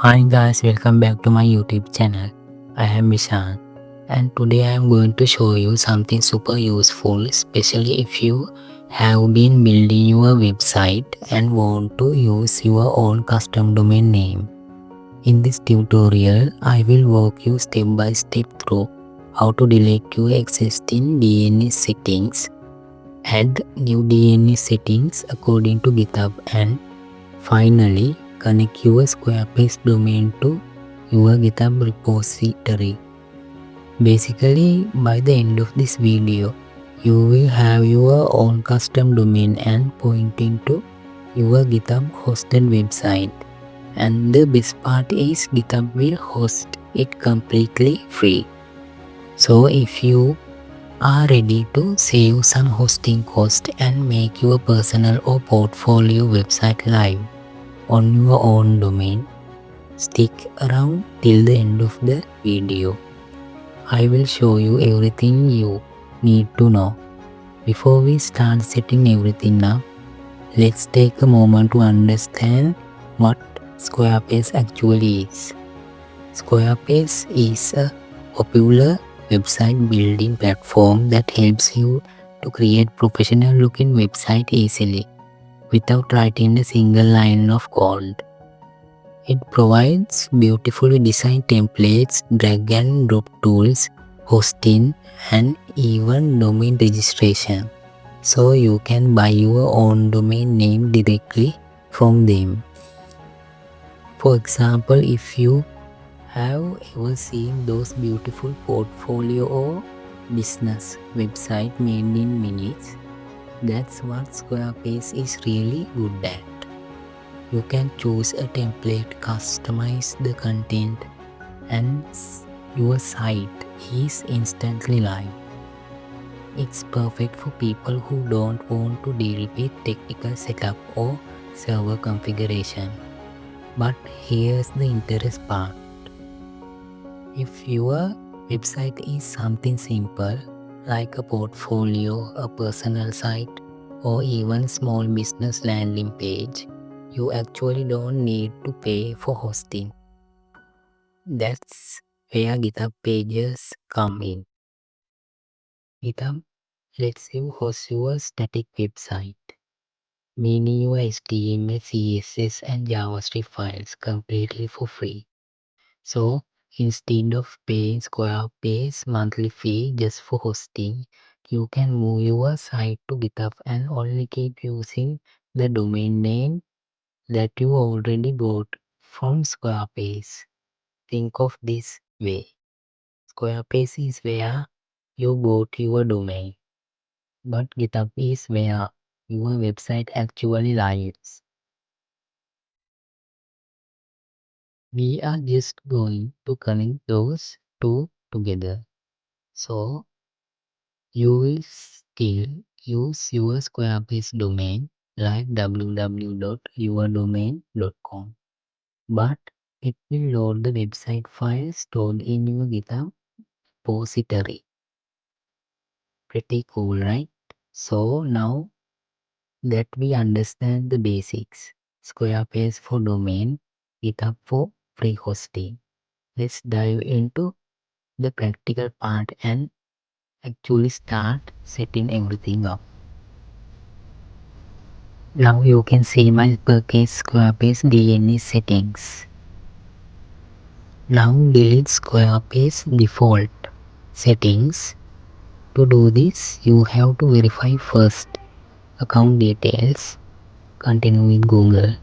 Hi guys, welcome back to my YouTube channel. I am Mishan and today I am going to show you something super useful, especially if you have been building your website and want to use your own custom domain name. In this tutorial, I will walk you step by step through how to delete your existing DNS settings, add new DNS settings according to GitHub, and finally connect your Squarespace domain to your GitHub repository. Basically, by the end of this video, you will have your own custom domain and pointing to your GitHub hosted website. And the best part is GitHub will host it completely free. So if you are ready to save some hosting cost and make your personal or portfolio website live on your own domain, stick around till the end of the video. I will show you everything you need to know. Before we start setting everything up, let's take a moment to understand what Squarespace actually is. Squarespace is a popular website building platform that helps you to create professional looking website easily without writing a single line of code. It provides beautifully designed templates, drag and drop tools, hosting, and even domain registration, so you can buy your own domain name directly from them. For example, if you have ever seen those beautiful portfolio or business website made in minutes, that's what Squarespace is really good at. You can choose a template, customize the content, and your site is instantly live. It's perfect for people who don't want to deal with technical setup or server configuration. But here's the interesting part. If your website is something simple like a portfolio, a personal site, or even small business landing page, you actually don't need to pay for hosting. That's where GitHub Pages come in. GitHub lets you host your static website, meaning your HTML, CSS, and JavaScript files completely for free. So instead of paying Squarespace monthly fee just for hosting, you can move your site to GitHub and only keep using the domain name that you already bought from Squarespace. Think of this way. Squarespace is where you bought your domain, but GitHub is where your website actually lives. We are just going to connect those two together. So you will still use your Squarespace domain like www.yourdomain.com, but it will load the website file stored in your GitHub repository. Pretty cool, right? So now that we understand the basics, Squarespace for domain, GitHub for free hosting, let's dive into the practical part and actually start setting everything up. Now you can see my purchase Squarespace DNS settings. Now delete Squarespace default settings. To do this, you have to verify first account details. Continue with Google.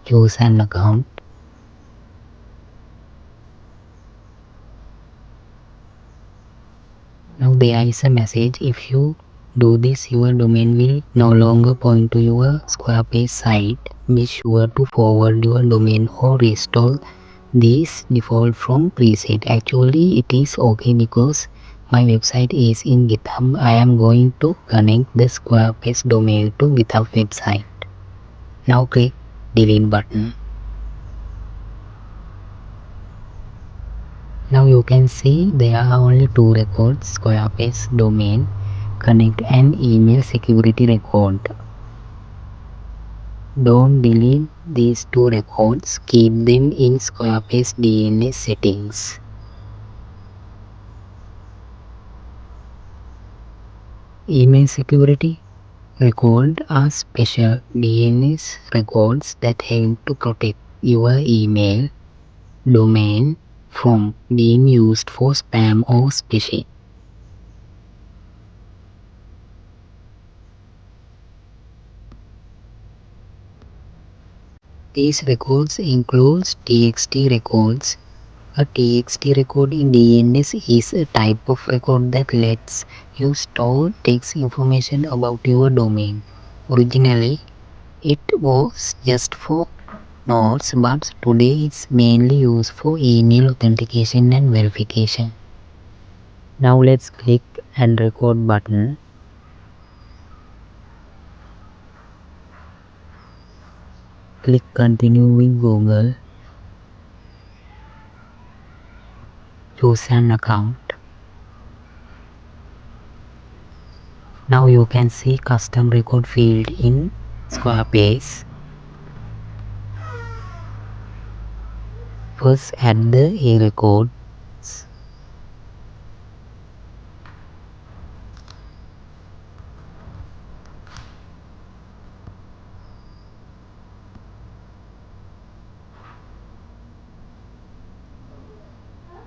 Choose an account. Now there is a message. If you do this, your domain will no longer point to your Squarespace site. Be sure to forward your domain or restore this default from preset. Actually it is okay because my website is in GitHub. I am going to connect the Squarespace domain to GitHub website. Now click delete button. Now you can see there are only two records, Squarespace domain connect and email security record. Don't delete these two records, keep them in Squarespace DNS settings. Email security. Records are special DNS records that help to protect your email domain from being used for spam or phishing. These records include TXT records. A TXT record in DNS is a type of record that lets you store text information about your domain. Originally, it was just for notes, but today it's mainly used for email authentication and verification. Now let's click Add Record button. Click Continue with Google. Choose an account. Now you can see custom record field in Squarespace. First add the A records.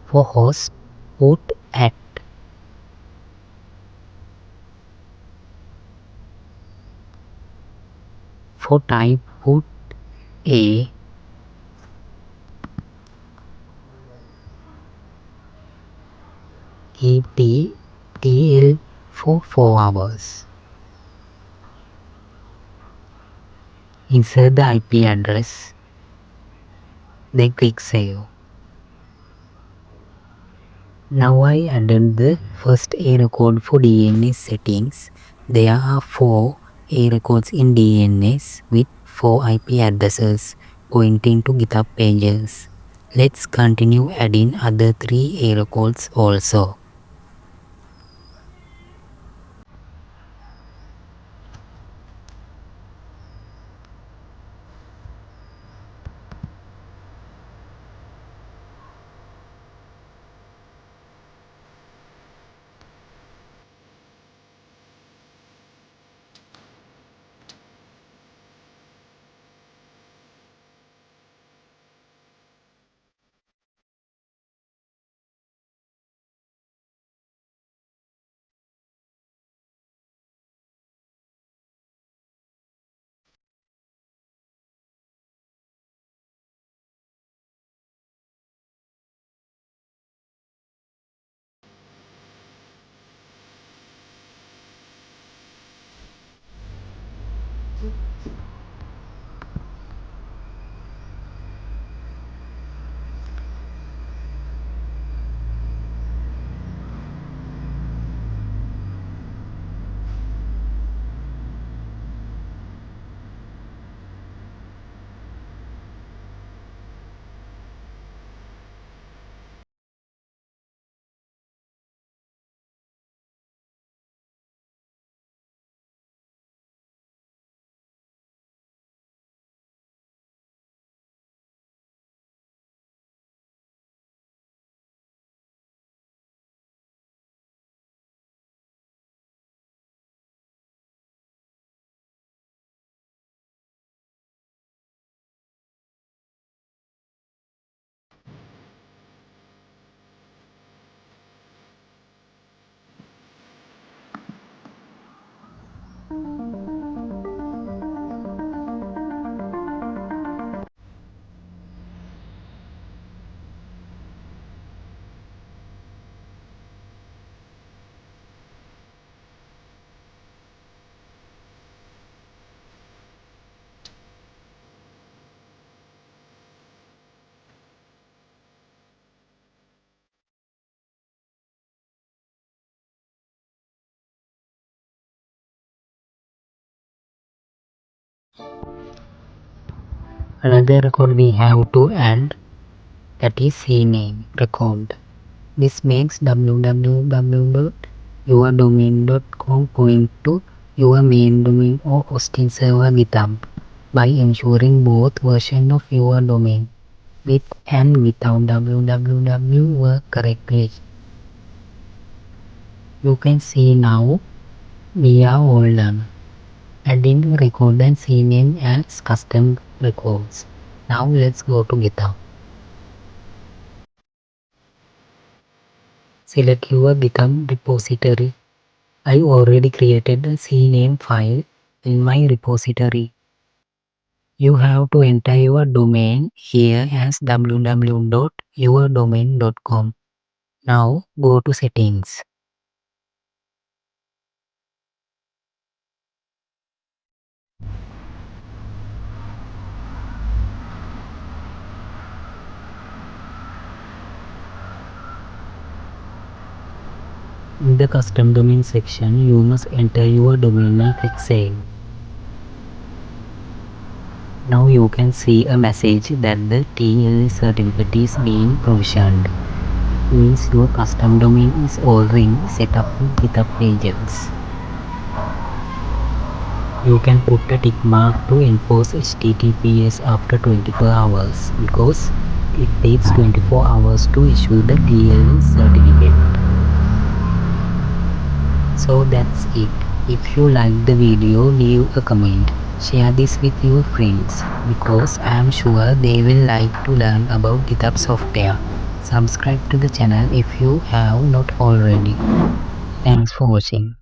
For host, put at. For type, put A. Keep TL for 4 hours. Insert the IP address. Then click Save. Now I added the first A record for DNS settings. There are 4 A records in DNS with 4 IP addresses pointing to GitHub Pages. Let's continue adding other 3 A records also. Another record we have to add, that is CNAME record. This makes www.yourdomain.com point to your main domain or hosting server GitHub. by ensuring both versions of your domain with and without www work correctly. You can see now we are all done. Adding record and CNAME as custom records. Now let's go to GitHub. Select your GitHub repository. I already created a CNAME file in my repository. You have to enter your domain here as www.yourdomain.com. Now go to settings. In the custom domain section, you must enter your domain and click save. Now you can see a message that the TLS certificate is being provisioned. Means your custom domain is already set up with GitHub Pages. You can put a tick mark to enforce HTTPS after 24 hours because it takes 24 hours to issue the TLS certificate. So that's it. If you like the video, leave a comment. Share this with your friends because I am sure they will like to learn about GitHub software. Subscribe to the channel if you have not already. Thanks for watching.